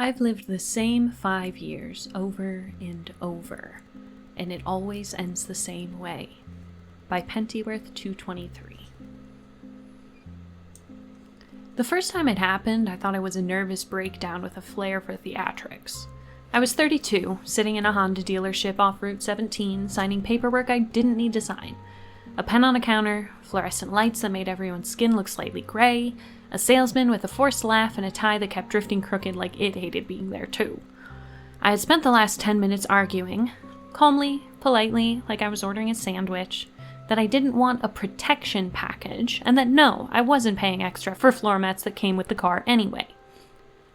I've lived the same 5 years over and over, and it always ends the same way. By Pentyworth 223. The first time it happened, I thought it was a nervous breakdown with a flair for theatrics. I was 32, sitting in a Honda dealership off Route 17, signing paperwork I didn't need to sign. A pen on a counter, fluorescent lights that made everyone's skin look slightly gray, a salesman with a forced laugh and a tie that kept drifting crooked like it hated being there too. I had spent the last 10 minutes arguing, calmly, politely, like I was ordering a sandwich, that I didn't want a protection package, and that no, I wasn't paying extra for floor mats that came with the car anyway.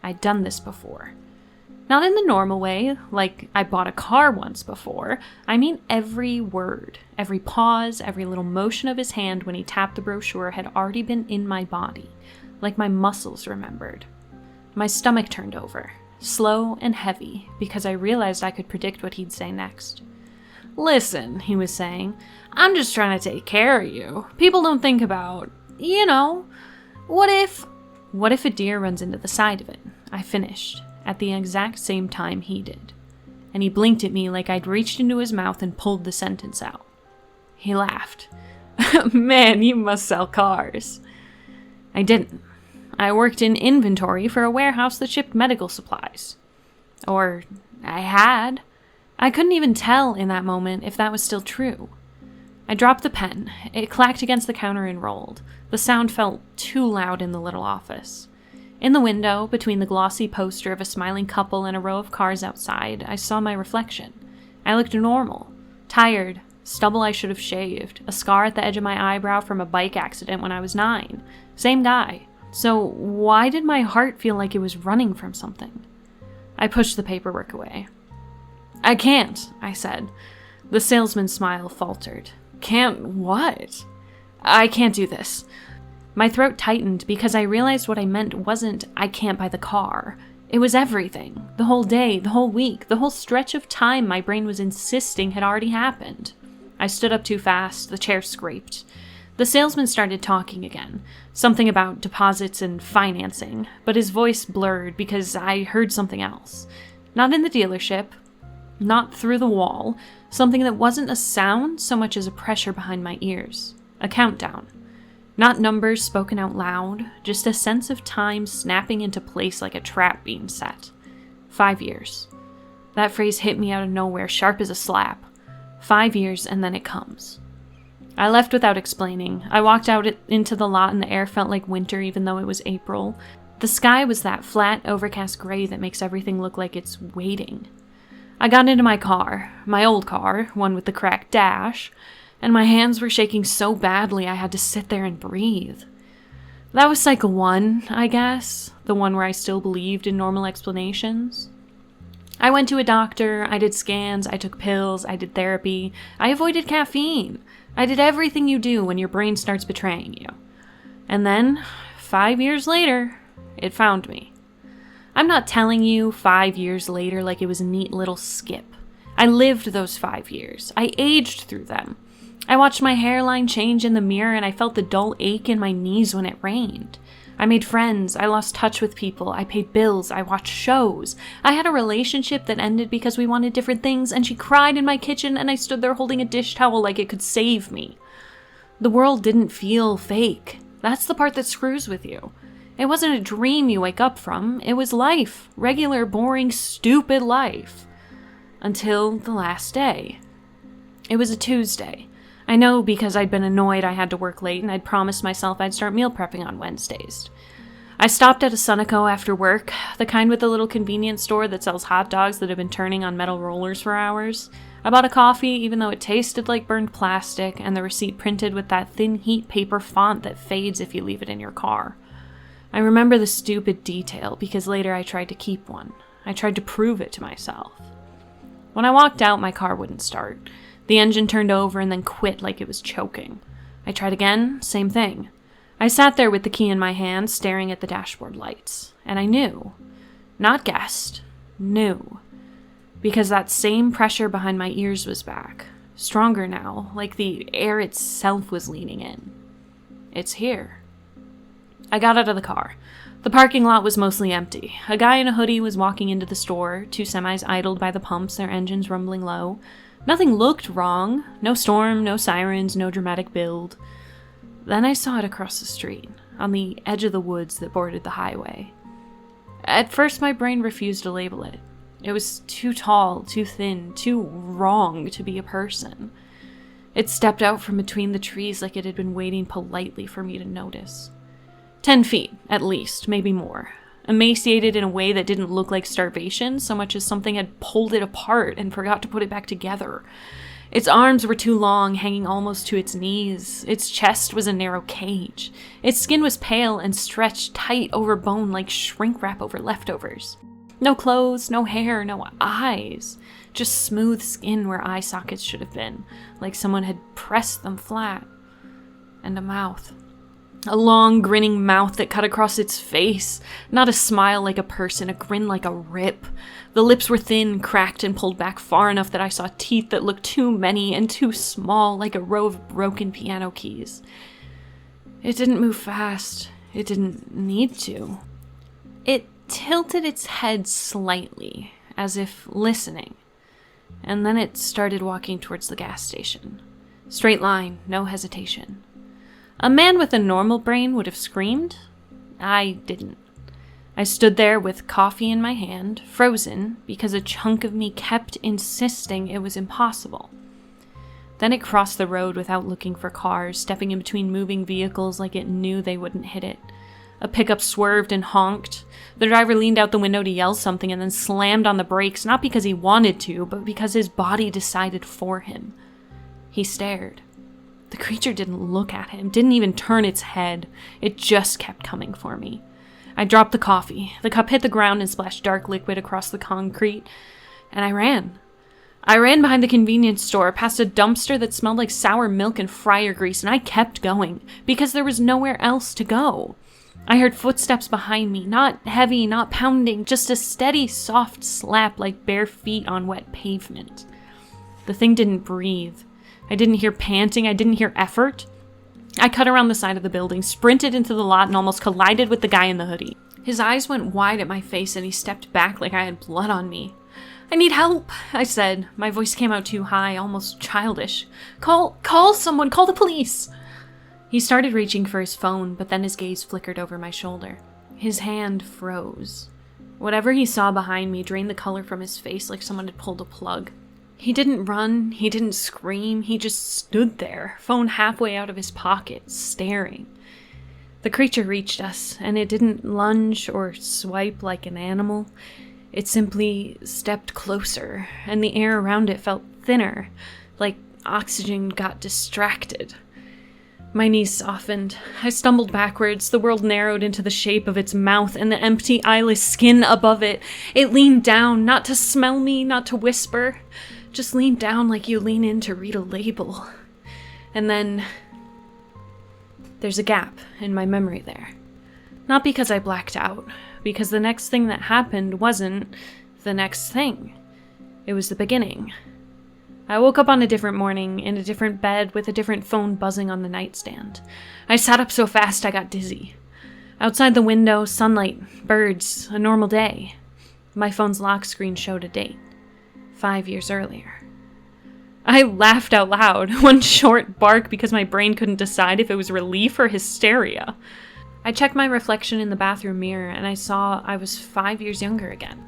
I'd done this before. Not in the normal way, like I bought a car once before. I mean every word, every pause, every little motion of his hand when he tapped the brochure had already been in my body, like my muscles remembered. My stomach turned over, slow and heavy, because I realized I could predict what he'd say next. "Listen," he was saying, "I'm just trying to take care of you. People don't think about, what if a deer runs into the side of it?" I finished, at the exact same time he did. And he blinked at me like I'd reached into his mouth and pulled the sentence out. He laughed. "Man, you must sell cars." I didn't. I worked in inventory for a warehouse that shipped medical supplies. Or I had. I couldn't even tell in that moment if that was still true. I dropped the pen. It clacked against the counter and rolled. The sound felt too loud in the little office. In the window, between the glossy poster of a smiling couple and a row of cars outside, I saw my reflection. I looked normal. Tired. Stubble I should have shaved. A scar at the edge of my eyebrow from a bike accident when I was 9. Same guy. So why did my heart feel like it was running from something? I pushed the paperwork away. "I can't," I said. The salesman's smile faltered. "Can't what?" "I can't do this." My throat tightened because I realized what I meant wasn't, "I can't buy the car." It was everything. The whole day, the whole week, the whole stretch of time my brain was insisting had already happened. I stood up too fast, the chair scraped. The salesman started talking again, something about deposits and financing, but his voice blurred because I heard something else. Not in the dealership, not through the wall, something that wasn't a sound so much as a pressure behind my ears. A countdown. Not numbers spoken out loud, just a sense of time snapping into place like a trap being set. 5 years. That phrase hit me out of nowhere, sharp as a slap. 5 years, and then it comes. I left without explaining. I walked out into the lot and the air felt like winter even though it was April. The sky was that flat, overcast gray that makes everything look like it's waiting. I got into my car, my old car, one with the cracked dash, and my hands were shaking so badly I had to sit there and breathe. That was cycle 1, I guess, the one where I still believed in normal explanations. I went to a doctor, I did scans, I took pills, I did therapy, I avoided caffeine. I did everything you do when your brain starts betraying you. And then, 5 years later, it found me. I'm not telling you 5 years later like it was a neat little skip. I lived those 5 years. I aged through them. I watched my hairline change in the mirror and I felt the dull ache in my knees when it rained. I made friends, I lost touch with people, I paid bills, I watched shows. I had a relationship that ended because we wanted different things and she cried in my kitchen and I stood there holding a dish towel like it could save me. The world didn't feel fake. That's the part that screws with you. It wasn't a dream you wake up from, it was life. Regular, boring, stupid life. Until the last day. It was a Tuesday. I know because I'd been annoyed I had to work late and I'd promised myself I'd start meal prepping on Wednesdays. I stopped at a Sunoco after work, the kind with the little convenience store that sells hot dogs that have been turning on metal rollers for hours. I bought a coffee even though it tasted like burned plastic and the receipt printed with that thin heat paper font that fades if you leave it in your car. I remember the stupid detail because later I tried to keep one. I tried to prove it to myself. When I walked out, my car wouldn't start. The engine turned over and then quit like it was choking. I tried again, same thing. I sat there with the key in my hand, staring at the dashboard lights. And I knew. Not guessed. Knew. Because that same pressure behind my ears was back. Stronger now, like the air itself was leaning in. It's here. I got out of the car. The parking lot was mostly empty. A guy in a hoodie was walking into the store, 2 semis idled by the pumps, their engines rumbling low. Nothing looked wrong. No storm, no sirens, no dramatic build. Then I saw it across the street, on the edge of the woods that bordered the highway. At first, my brain refused to label it. It was too tall, too thin, too wrong to be a person. It stepped out from between the trees like it had been waiting politely for me to notice. 10 feet, at least, maybe more. Emaciated in a way that didn't look like starvation, so much as something had pulled it apart and forgot to put it back together. Its arms were too long, hanging almost to its knees. Its chest was a narrow cage. Its skin was pale and stretched tight over bone like shrink wrap over leftovers. No clothes, no hair, no eyes. Just smooth skin where eye sockets should have been, like someone had pressed them flat. And a mouth. A long, grinning mouth that cut across its face. Not a smile like a person, a grin like a rip. The lips were thin, cracked, and pulled back far enough that I saw teeth that looked too many and too small, like a row of broken piano keys. It didn't move fast. It didn't need to. It tilted its head slightly, as if listening. And then it started walking towards the gas station. Straight line, no hesitation. A man with a normal brain would have screamed. I didn't. I stood there with coffee in my hand, frozen, because a chunk of me kept insisting it was impossible. Then it crossed the road without looking for cars, stepping in between moving vehicles like it knew they wouldn't hit it. A pickup swerved and honked. The driver leaned out the window to yell something and then slammed on the brakes, not because he wanted to, but because his body decided for him. He stared. The creature didn't look at him, didn't even turn its head. It just kept coming for me. I dropped the coffee. The cup hit the ground and splashed dark liquid across the concrete, and I ran. I ran behind the convenience store, past a dumpster that smelled like sour milk and fryer grease, and I kept going, because there was nowhere else to go. I heard footsteps behind me, not heavy, not pounding, just a steady, soft slap like bare feet on wet pavement. The thing didn't breathe. I didn't hear panting, I didn't hear effort. I cut around the side of the building, sprinted into the lot, and almost collided with the guy in the hoodie. His eyes went wide at my face, and he stepped back like I had blood on me. "I need help," I said. My voice came out too high, almost childish. Call someone, call the police." He started reaching for his phone, but then his gaze flickered over my shoulder. His hand froze. Whatever he saw behind me drained the color from his face like someone had pulled a plug. He didn't run, he didn't scream, he just stood there, phone halfway out of his pocket, staring. The creature reached us, and it didn't lunge or swipe like an animal. It simply stepped closer, and the air around it felt thinner, like oxygen got distracted. My knees softened. I stumbled backwards. The world narrowed into the shape of its mouth and the empty, eyeless skin above it. It leaned down, not to smell me, not to whisper. Just leaned down like you lean in to read a label. And then there's a gap in my memory there. Not because I blacked out, because the next thing that happened wasn't the next thing. It was the beginning. I woke up on a different morning, in a different bed, with a different phone buzzing on the nightstand. I sat up so fast I got dizzy. Outside the window, sunlight, birds, a normal day. My phone's lock screen showed a date. 5 years earlier. I laughed out loud, one short bark because my brain couldn't decide if it was relief or hysteria. I checked my reflection in the bathroom mirror and I saw I was 5 years younger again.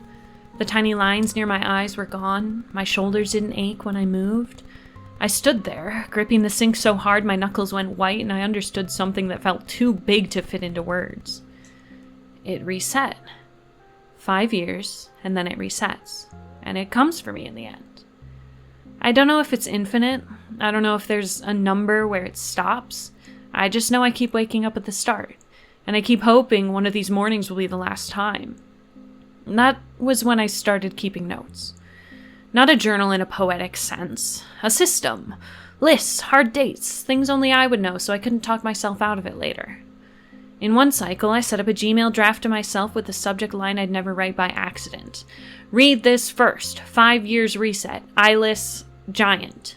The tiny lines near my eyes were gone, my shoulders didn't ache when I moved. I stood there, gripping the sink so hard my knuckles went white and I understood something that felt too big to fit into words. It reset. 5 years, and then it resets. And it comes for me in the end. I don't know if it's infinite. I don't know if there's a number where it stops. I just know I keep waking up at the start. And I keep hoping one of these mornings will be the last time. And that was when I started keeping notes. Not a journal in a poetic sense. A system. Lists, hard dates, things only I would know so I couldn't talk myself out of it later. In one cycle, I set up a Gmail draft to myself with the subject line I'd never write by accident. Read this first. 5 years reset. Eyeless giant.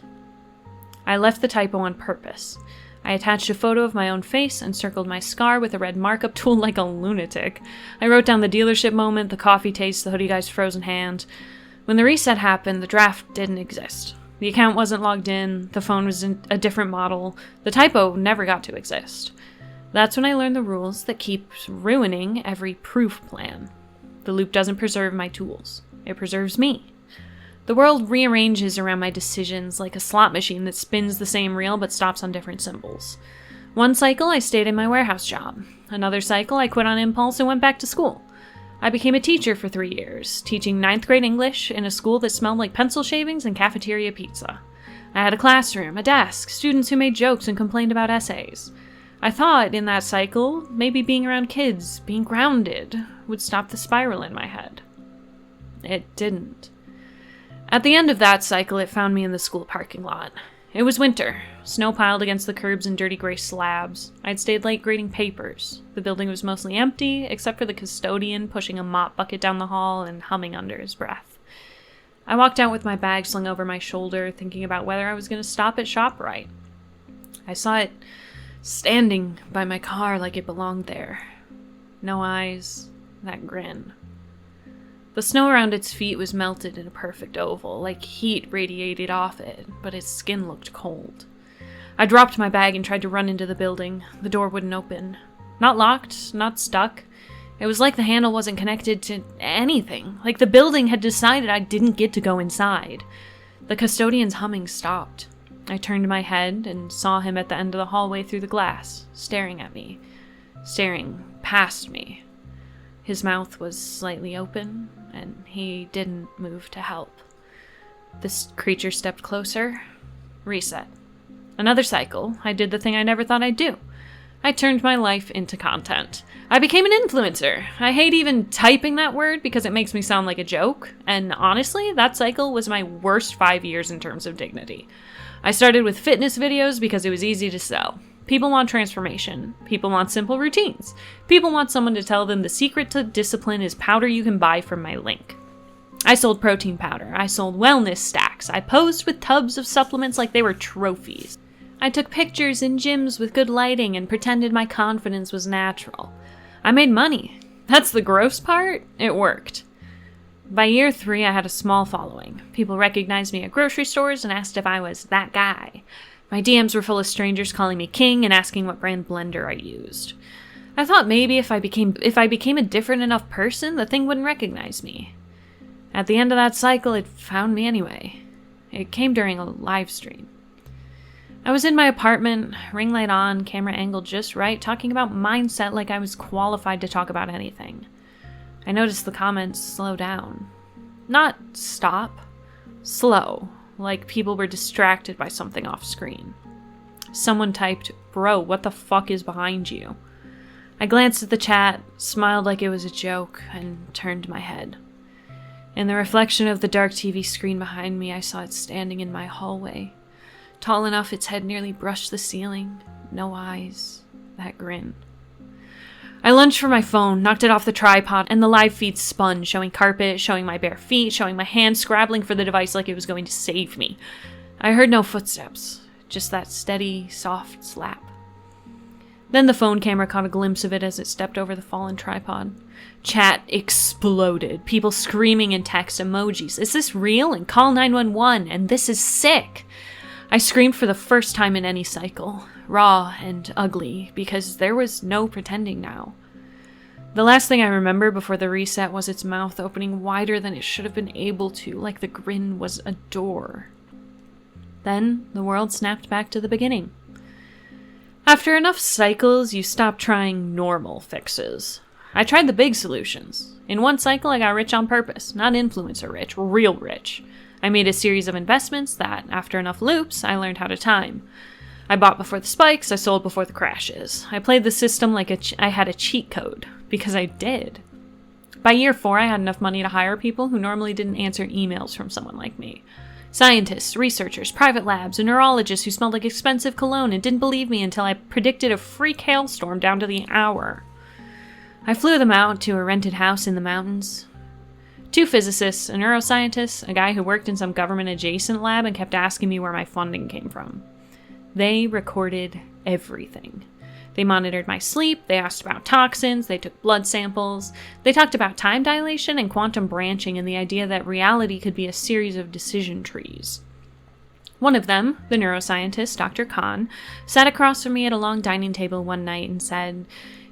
I left the typo on purpose. I attached a photo of my own face and circled my scar with a red markup tool like a lunatic. I wrote down the dealership moment, the coffee taste, the hoodie guy's frozen hand. When the reset happened, the draft didn't exist. The account wasn't logged in, the phone was in a different model, the typo never got to exist. That's when I learned the rules that keep ruining every proof plan. The loop doesn't preserve my tools. It preserves me. The world rearranges around my decisions like a slot machine that spins the same reel but stops on different symbols. One cycle, I stayed in my warehouse job. Another cycle, I quit on impulse and went back to school. I became a teacher for 3 years, teaching 9th grade English in a school that smelled like pencil shavings and cafeteria pizza. I had a classroom, a desk, students who made jokes and complained about essays. I thought, in that cycle, maybe being around kids, being grounded, would stop the spiral in my head. It didn't. At the end of that cycle, it found me in the school parking lot. It was winter. Snow piled against the curbs and dirty gray slabs. I'd stayed late grading papers. The building was mostly empty, except for the custodian pushing a mop bucket down the hall and humming under his breath. I walked out with my bag slung over my shoulder, thinking about whether I was going to stop at ShopRite. I saw it standing by my car like it belonged there. No eyes, that grin. The snow around its feet was melted in a perfect oval, like heat radiated off it, but its skin looked cold. I dropped my bag and tried to run into the building. The door wouldn't open. Not locked, not stuck. It was like the handle wasn't connected to anything, like the building had decided I didn't get to go inside. The custodian's humming stopped. I turned my head and saw him at the end of the hallway through the glass, staring at me, staring past me. His mouth was slightly open, and he didn't move to help. This creature stepped closer. Reset. Another cycle. I did the thing I never thought I'd do. I turned my life into content. I became an influencer. I hate even typing that word because it makes me sound like a joke, and honestly, that cycle was my worst 5 years in terms of dignity. I started with fitness videos because it was easy to sell. People want transformation. People want simple routines. People want someone to tell them the secret to discipline is powder you can buy from my link. I sold protein powder. I sold wellness stacks. I posed with tubs of supplements like they were trophies. I took pictures in gyms with good lighting and pretended my confidence was natural. I made money. That's the gross part. It worked. By year 3, I had a small following. People recognized me at grocery stores and asked if I was that guy. My DMs were full of strangers calling me king and asking what brand blender I used. I thought maybe if I became a different enough person, the thing wouldn't recognize me. At the end of that cycle, it found me anyway. It came during a live stream. I was in my apartment, ring light on, camera angle just right, talking about mindset like I was qualified to talk about anything. I noticed the comments slow down. Not stop. Slow. Like people were distracted by something off screen. Someone typed, "Bro, what the fuck is behind you?" I glanced at the chat, smiled like it was a joke, and turned my head. In the reflection of the dark TV screen behind me, I saw it standing in my hallway. Tall enough its head nearly brushed the ceiling. No eyes. That grin. I lunged for my phone, knocked it off the tripod, and the live feed spun, showing carpet, showing my bare feet, showing my hand scrabbling for the device like it was going to save me. I heard no footsteps, just that steady, soft slap. Then the phone camera caught a glimpse of it as it stepped over the fallen tripod. Chat exploded, people screaming in text emojis. Is this real? And call 911, and this is sick. I screamed for the first time in any cycle, raw and ugly, because there was no pretending now. The last thing I remember before the reset was its mouth opening wider than it should have been able to, like the grin was a door. Then the world snapped back to the beginning. After enough cycles, you stop trying normal fixes. I tried the big solutions. In one cycle, I got rich on purpose, not influencer rich, real rich. I made a series of investments that, after enough loops, I learned how to time. I bought before the spikes, I sold before the crashes. I played the system like I had a cheat code, because I did. By year 4, I had enough money to hire people who normally didn't answer emails from someone like me. Scientists, researchers, private labs, a neurologist who smelled like expensive cologne and didn't believe me until I predicted a freak hailstorm down to the hour. I flew them out to a rented house in the mountains. 2 physicists, a neuroscientist, a guy who worked in some government-adjacent lab and kept asking me where my funding came from. They recorded everything. They monitored my sleep, they asked about toxins, they took blood samples, they talked about time dilation and quantum branching and the idea that reality could be a series of decision trees. One of them, the neuroscientist, Dr. Khan, sat across from me at a long dining table one night and said,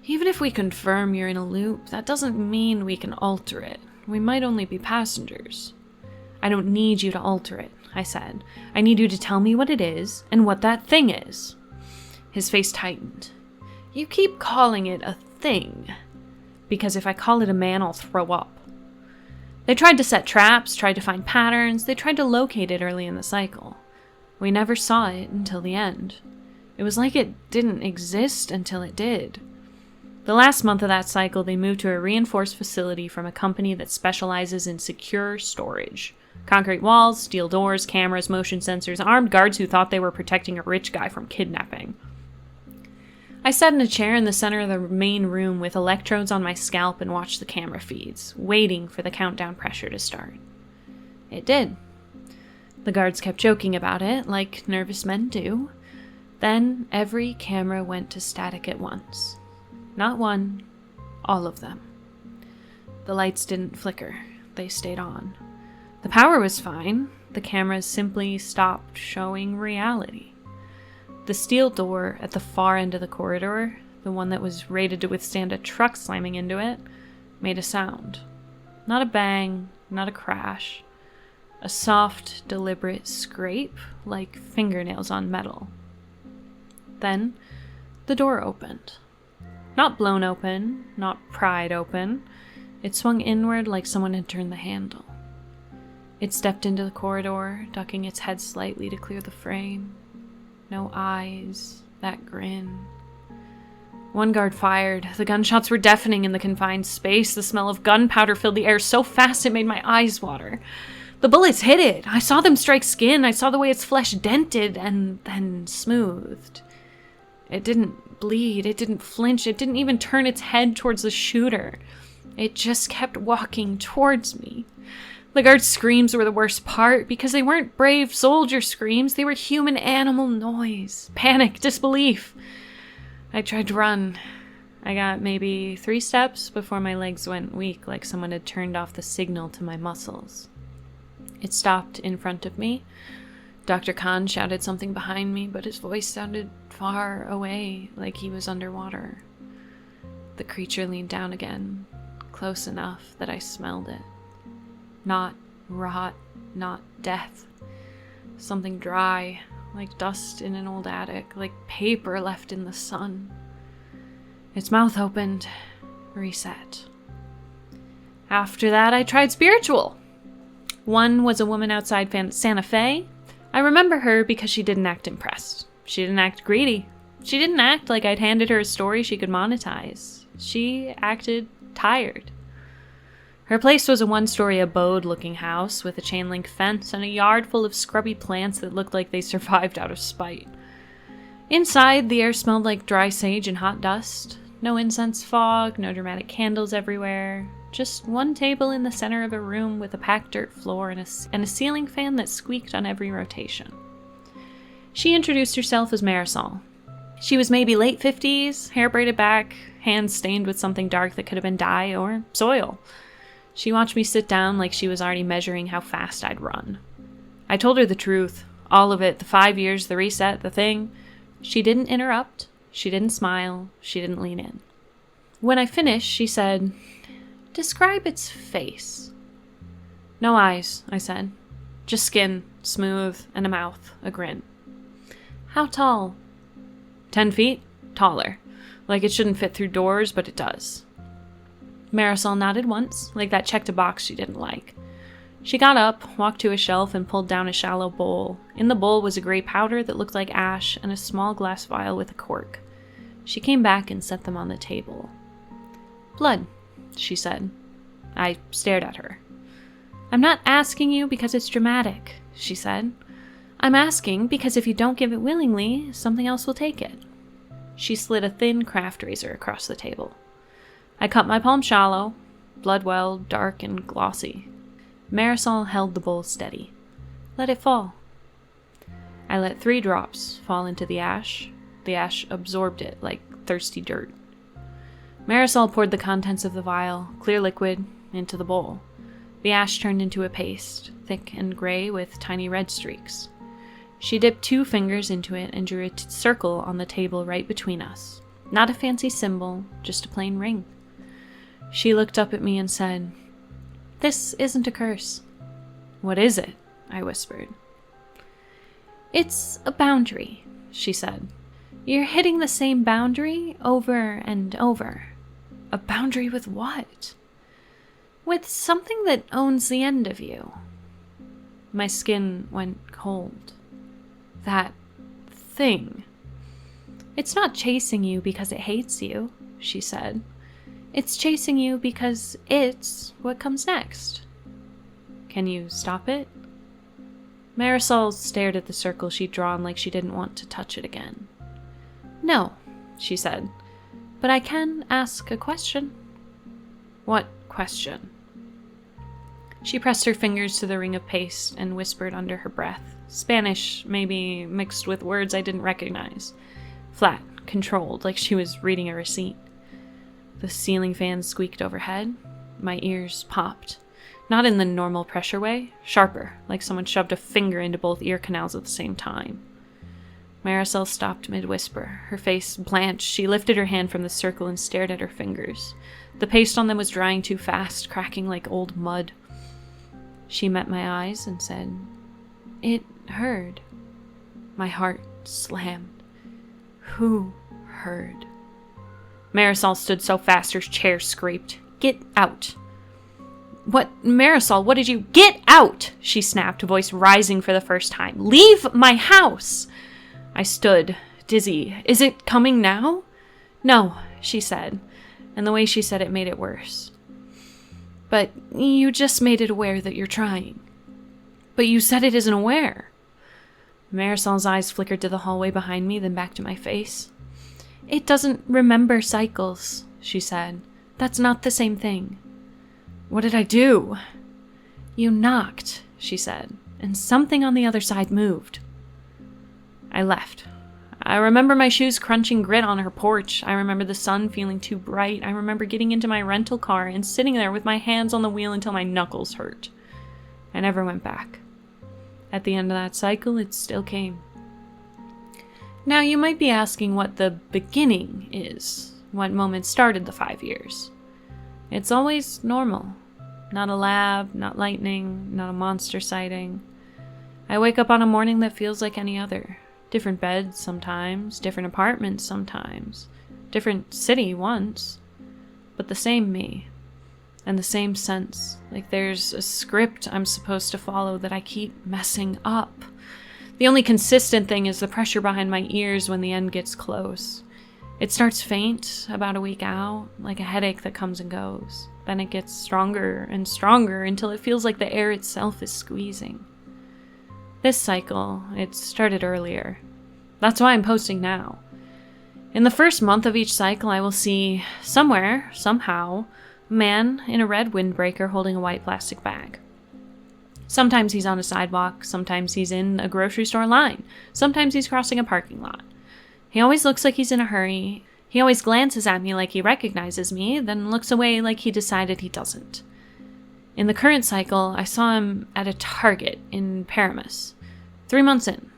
"Even if we confirm you're in a loop, that doesn't mean we can alter it. We might only be passengers." "I don't need you to alter it," I said. "I need you to tell me what it is and what that thing is." His face tightened. "You keep calling it a thing. Because if I call it a man, I'll throw up." They tried to set traps, tried to find patterns, they tried to locate it early in the cycle. We never saw it until the end. It was like it didn't exist until it did. The last month of that cycle, they moved to a reinforced facility from a company that specializes in secure storage. Concrete walls, steel doors, cameras, motion sensors, armed guards who thought they were protecting a rich guy from kidnapping. I sat in a chair in the center of the main room with electrodes on my scalp and watched the camera feeds, waiting for the countdown pressure to start. It did. The guards kept joking about it, like nervous men do. Then every camera went to static at once. Not one, all of them. The lights didn't flicker. They stayed on. The power was fine. The cameras simply stopped showing reality. The steel door at the far end of the corridor, the one that was rated to withstand a truck slamming into it, made a sound. Not a bang, not a crash. A soft, deliberate scrape, like fingernails on metal. Then, the door opened. Not blown open, not pried open. It swung inward like someone had turned the handle. It stepped into the corridor, ducking its head slightly to clear the frame. No eyes, that grin. One guard fired. The gunshots were deafening in the confined space. The smell of gunpowder filled the air so fast it made my eyes water. The bullets hit it. I saw them strike skin. I saw the way its flesh dented and then smoothed. It didn't bleed. It didn't flinch. It didn't even turn its head towards the shooter. It just kept walking towards me. The guards' screams were the worst part because they weren't brave soldier screams. They were human animal noise. Panic, disbelief. I tried to run. I got maybe 3 steps before my legs went weak, like someone had turned off the signal to my muscles. It stopped in front of me. Dr. Khan shouted something behind me, but his voice sounded far away, like he was underwater. The creature leaned down again, close enough that I smelled it. Not rot, not death. Something dry, like dust in an old attic, like paper left in the sun. Its mouth opened, reset. After that, I tried spiritual. One was a woman outside Santa Fe. I remember her because she didn't act impressed. She didn't act greedy. She didn't act like I'd handed her a story she could monetize. She acted tired. Her place was a 1-story abode-looking house with a chain-link fence and a yard full of scrubby plants that looked like they survived out of spite. Inside, the air smelled like dry sage and hot dust. No incense fog, no dramatic candles everywhere. Just one table in the center of a room with a packed dirt floor and a ceiling fan that squeaked on every rotation. She introduced herself as Marisol. She was maybe late 50s, hair braided back, hands stained with something dark that could have been dye or soil. She watched me sit down like she was already measuring how fast I'd run. I told her the truth. All of it. The 5 years, the reset, the thing. She didn't interrupt. She didn't smile. She didn't lean in. When I finished, she said, "Describe its face." "No eyes," I said. "Just skin, smooth, and a mouth, a grin." "How tall?" 10 feet? Taller. Like it shouldn't fit through doors, but it does. Marisol nodded once, like that checked a box she didn't like. She got up, walked to a shelf, and pulled down a shallow bowl. In the bowl was a gray powder that looked like ash and a small glass vial with a cork. She came back and set them on the table. "Blood," she said. I stared at her. "I'm not asking you because it's dramatic," she said. "I'm asking because if you don't give it willingly, something else will take it." She slid a thin craft razor across the table. I cut my palm shallow, blood well, dark and glossy. Marisol held the bowl steady. "Let it fall." I let 3 drops fall into the ash. The ash absorbed it like thirsty dirt. Marisol poured the contents of the vial, clear liquid, into the bowl. The ash turned into a paste, thick and gray with tiny red streaks. She dipped 2 fingers into it and drew a circle on the table right between us. Not a fancy symbol, just a plain ring. She looked up at me and said, "This isn't a curse." "What is it?" I whispered. "It's a boundary," she said. "You're hitting the same boundary over and over." "A boundary with what?" "With something that owns the end of you." My skin went cold. That thing. "It's not chasing you because it hates you," she said. "It's chasing you because it's what comes next." "Can you stop it?" Marisol stared at the circle she'd drawn like she didn't want to touch it again. "No," she said, "but I can ask a question." "What question?" She pressed her fingers to the ring of paste and whispered under her breath, Spanish, maybe mixed with words I didn't recognize. Flat, controlled, like she was reading a receipt. The ceiling fan squeaked overhead. My ears popped. Not in the normal pressure way, sharper, like someone shoved a finger into both ear canals at the same time. Marisol stopped mid-whisper. Her face blanched. She lifted her hand from the circle and stared at her fingers. The paste on them was drying too fast, cracking like old mud. She met my eyes and said, "It heard." My heart slammed. Who heard? Marisol stood so fast her chair scraped. "Get out." "What, Marisol, what did you— Get out!" she snapped, voice rising for the first time. "Leave my house!" I stood, dizzy. "Is it coming now?" "No," she said, and the way she said it made it worse. "But you just made it aware that you're trying." "But you said it isn't aware." Marisol's eyes flickered to the hallway behind me, then back to my face. "It doesn't remember cycles," she said. "That's not the same thing." "What did I do?" "You knocked," she said, "and something on the other side moved." I left. I remember my shoes crunching grit on her porch. I remember the sun feeling too bright. I remember getting into my rental car and sitting there with my hands on the wheel until my knuckles hurt. I never went back. At the end of that cycle, it still came. Now, you might be asking what the beginning is, what moment started the 5 years. It's always normal. Not a lab, not lightning, not a monster sighting. I wake up on a morning that feels like any other. Different beds sometimes, different apartments sometimes, different city once, but the same me, and the same sense, like there's a script I'm supposed to follow that I keep messing up. The only consistent thing is the pressure behind my ears when the end gets close. It starts faint about a week out, like a headache that comes and goes. Then it gets stronger and stronger until it feels like the air itself is squeezing. This cycle, it started earlier. That's why I'm posting now. In the first month of each cycle, I will see, somewhere, somehow, a man in a red windbreaker holding a white plastic bag. Sometimes he's on a sidewalk, sometimes he's in a grocery store line, sometimes he's crossing a parking lot. He always looks like he's in a hurry. He always glances at me like he recognizes me, then looks away like he decided he doesn't. In the current cycle, I saw him at a Target in Paramus. 3 months in.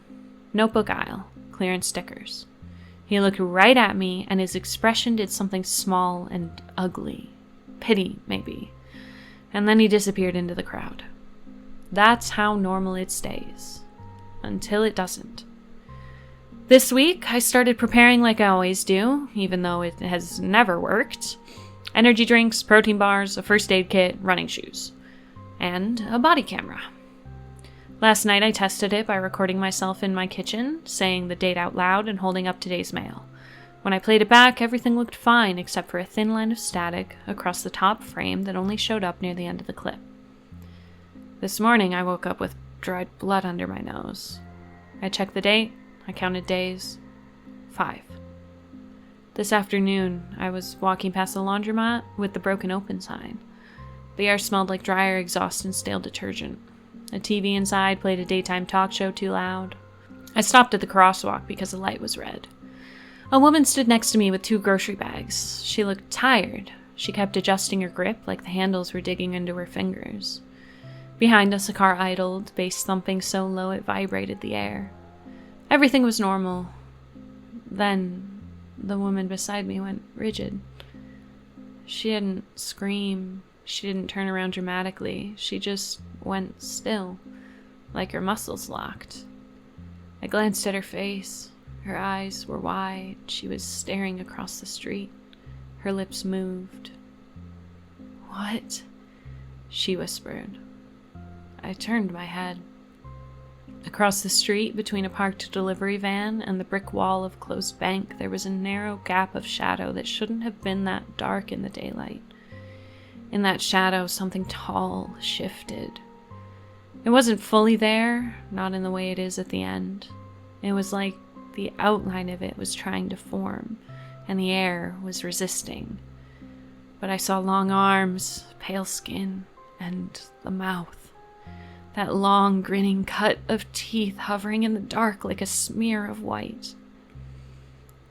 Notebook aisle. Clearance stickers. He looked right at me, and his expression did something small and ugly. Pity, maybe. And then he disappeared into the crowd. That's how normal it stays. Until it doesn't. This week, I started preparing like I always do, even though it has never worked. Energy drinks, protein bars, a first aid kit, running shoes. And a body camera. Last night I tested it by recording myself in my kitchen, saying the date out loud and holding up today's mail. When I played it back, everything looked fine except for a thin line of static across the top frame that only showed up near the end of the clip. This morning I woke up with dried blood under my nose. I checked the date, I counted days. 5. This afternoon, I was walking past the laundromat with the broken open sign. The air smelled like dryer exhaust and stale detergent. A TV inside played a daytime talk show too loud. I stopped at the crosswalk because the light was red. A woman stood next to me with 2 grocery bags. She looked tired. She kept adjusting her grip like the handles were digging into her fingers. Behind us, a car idled, bass thumping so low it vibrated the air. Everything was normal. Then, the woman beside me went rigid. She didn't scream. She didn't turn around dramatically. She just went still, like her muscles locked. I glanced at her face. Her eyes were wide. She was staring across the street. Her lips moved. "What?" she whispered. I turned my head. Across the street, between a parked delivery van and the brick wall of closed bank, there was a narrow gap of shadow that shouldn't have been that dark in the daylight. In that shadow, something tall shifted. It wasn't fully there, not in the way it is at the end. It was like the outline of it was trying to form, and the air was resisting. But I saw long arms, pale skin, and the mouth. That long, grinning cut of teeth hovering in the dark like a smear of white.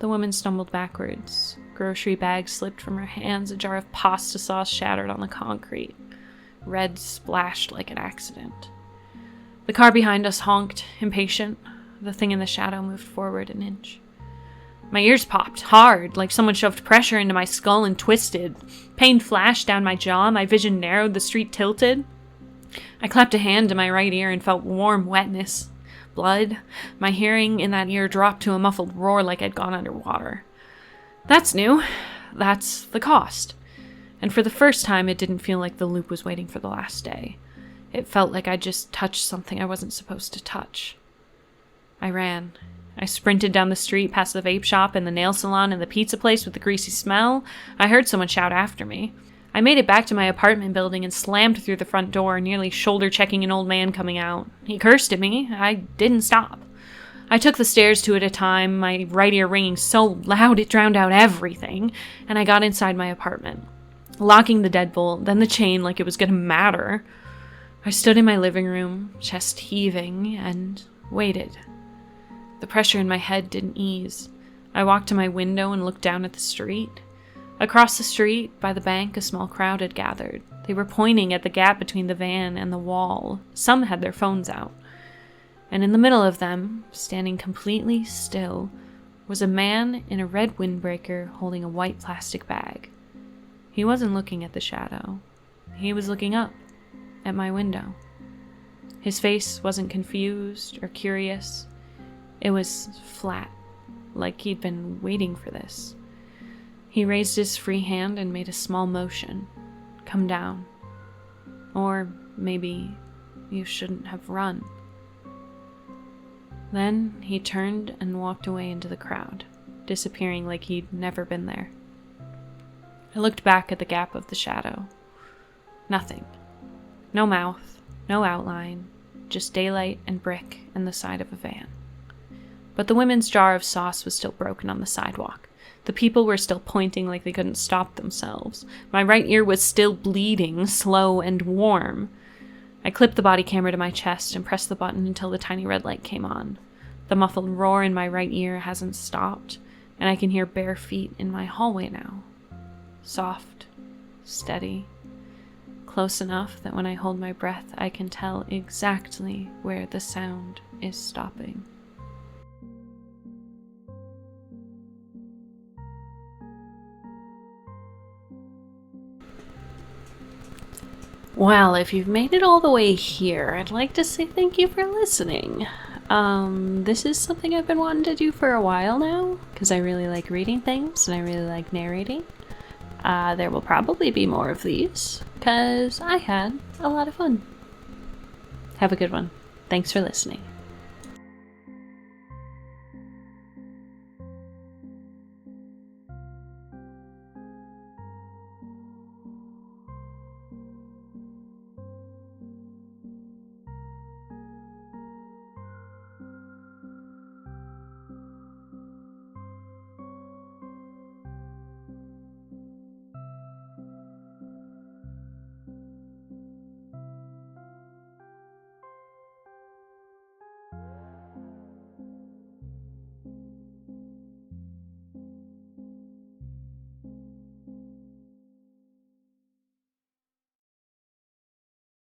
The woman stumbled backwards. Grocery bags slipped from her hands. A jar of pasta sauce shattered on the concrete. Red splashed like an accident. The car behind us honked, impatient. The thing in the shadow moved forward an inch. My ears popped, hard, like someone shoved pressure into my skull and twisted. Pain flashed down my jaw, my vision narrowed, the street tilted. I clapped a hand to my right ear and felt warm wetness. Blood. My hearing in that ear dropped to a muffled roar like I'd gone underwater. That's new. That's the cost. And for the first time, it didn't feel like the loop was waiting for the last day. It felt like I'd just touched something I wasn't supposed to touch. I ran. I sprinted down the street past the vape shop and the nail salon and the pizza place with the greasy smell. I heard someone shout after me. I made it back to my apartment building and slammed through the front door, nearly shoulder-checking an old man coming out. He cursed at me. I didn't stop. I took the stairs 2 at a time, my right ear ringing so loud it drowned out everything, and I got inside my apartment, locking the deadbolt, then the chain like it was going to matter. I stood in my living room, chest heaving, and waited. The pressure in my head didn't ease. I walked to my window and looked down at the street. Across the street, by the bank, a small crowd had gathered. They were pointing at the gap between the van and the wall. Some had their phones out. And in the middle of them, standing completely still, was a man in a red windbreaker holding a white plastic bag. He wasn't looking at the shadow. He was looking up, at my window. His face wasn't confused or curious. It was flat, like he'd been waiting for this. He raised his free hand and made a small motion. Come down. Or maybe you shouldn't have run. Then he turned and walked away into the crowd, disappearing like he'd never been there. I looked back at the gap of the shadow. Nothing. No mouth, no outline, just daylight and brick and the side of a van. But the women's jar of sauce was still broken on the sidewalk. The people were still pointing like they couldn't stop themselves. My right ear was still bleeding, slow and warm. I clipped the body camera to my chest and pressed the button until the tiny red light came on. The muffled roar in my right ear hasn't stopped, and I can hear bare feet in my hallway now. Soft, steady, close enough that when I hold my breath, I can tell exactly where the sound is stopping. Well, if you've made it all the way here, I'd like to say thank you for listening. This is something I've been wanting to do for a while now, because I really like reading things and I really like narrating. There will probably be more of these, because I had a lot of fun. Have a good one. Thanks for listening.